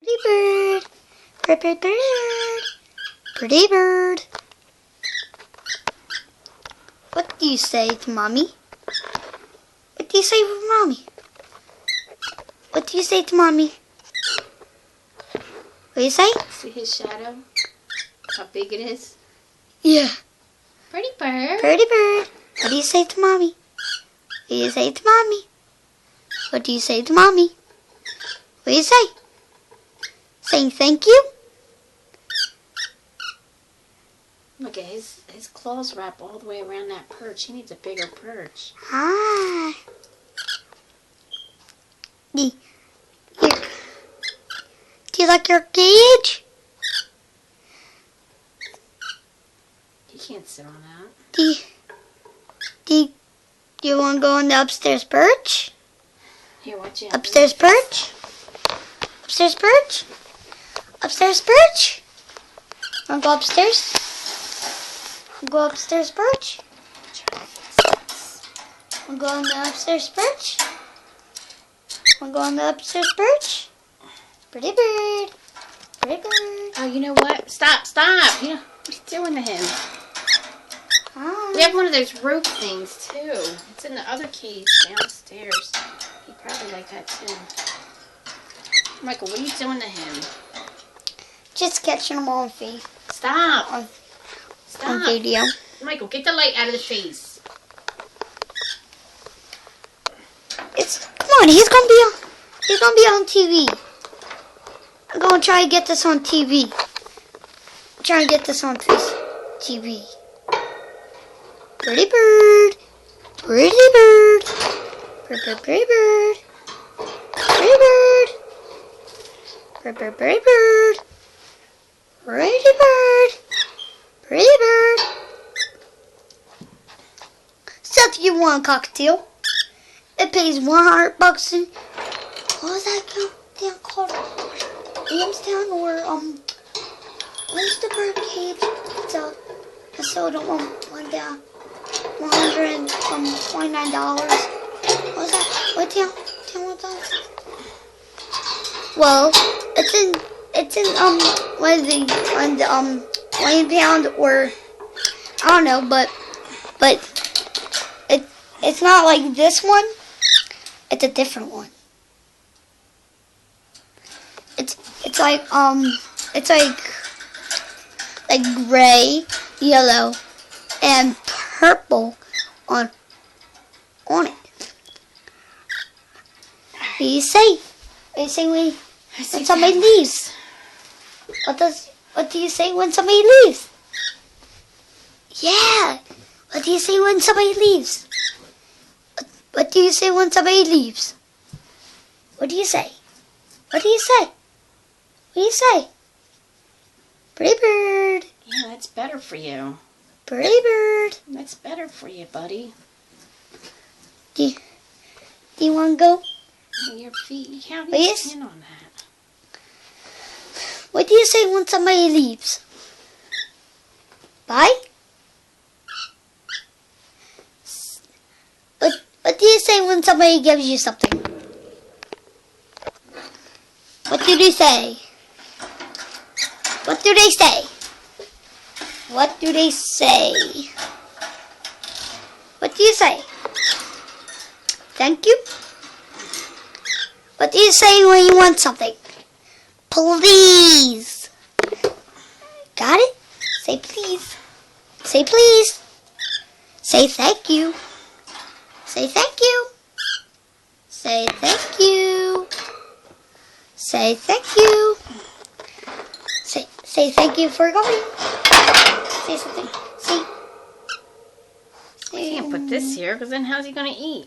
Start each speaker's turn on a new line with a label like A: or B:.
A: Pretty bird, bird, bird, bird, pretty bird. What do you say to mommy? What do you say to mommy? What do you say to mommy? What do you say?
B: See his shadow? How big it is?
A: Yeah.
B: Pretty bird.
A: Pretty bird. What do you say to mommy? What do you say to mommy? What do you say to mommy? What do you say? Saying thank you?
B: Look at his claws wrap all the way around that perch. He needs a bigger perch.
A: Ah. Do you like your cage?
B: He can't sit on that.
A: Do you want to go on the upstairs perch?
B: Here, watch out.
A: Upstairs perch? Upstairs perch? Upstairs perch? Want to go upstairs? Go upstairs perch? Want to go on the upstairs perch? Want to go on the upstairs perch? Pretty bird. Pretty bird.
B: Oh, you know what? Stop. You know, what are you doing to him?
A: Ah.
B: We have one of those rope things, too. It's in the other cage downstairs. He'd probably like that, too. Michael, what are you doing to him?
A: Just catching them on feed.
B: Stop.
A: On
B: Stop.
A: video.
B: Michael, get the light out of the face.
A: Come on, he's gonna be on TV. I'm gonna try to get this on TV. Try to get this on TV. Pretty bird. Pretty bird. Pretty bird. Pretty bird. Pretty bird. Pretty bird. Pretty bird. Pretty bird. Pretty bird. So if you want a cocktail, it pays $100 and what was that down called? Williamstown or where's the bird cage? It's a soda one down $129. What was that? What town was that? Well, it's in £1 or I don't know, but it's not like this one. It's a different one. It's like gray, yellow, and purple on it. What do you say? What do you say when somebody leaves? What do you say when somebody leaves? Yeah. What do you say when somebody leaves? What do you say when somebody leaves? What do you say? What do you say? What do you say? Pretty bird.
B: Yeah, that's better for you.
A: Pretty bird.
B: That's better for you, buddy.
A: Do you want to go?
B: Your feet. You can't
A: Yes.
B: stand on that.
A: What do you say when somebody leaves? Bye? What do you say when somebody gives you something? What do they say? What do they say? What do they say? What do you say? Thank you? What do you say when you want something? Please. Got it? Say please. Say please. Say thank you. Say thank you. Say thank you. Say thank you. Say thank you for going. Say something.
B: I can't put this here because then how's he going to eat?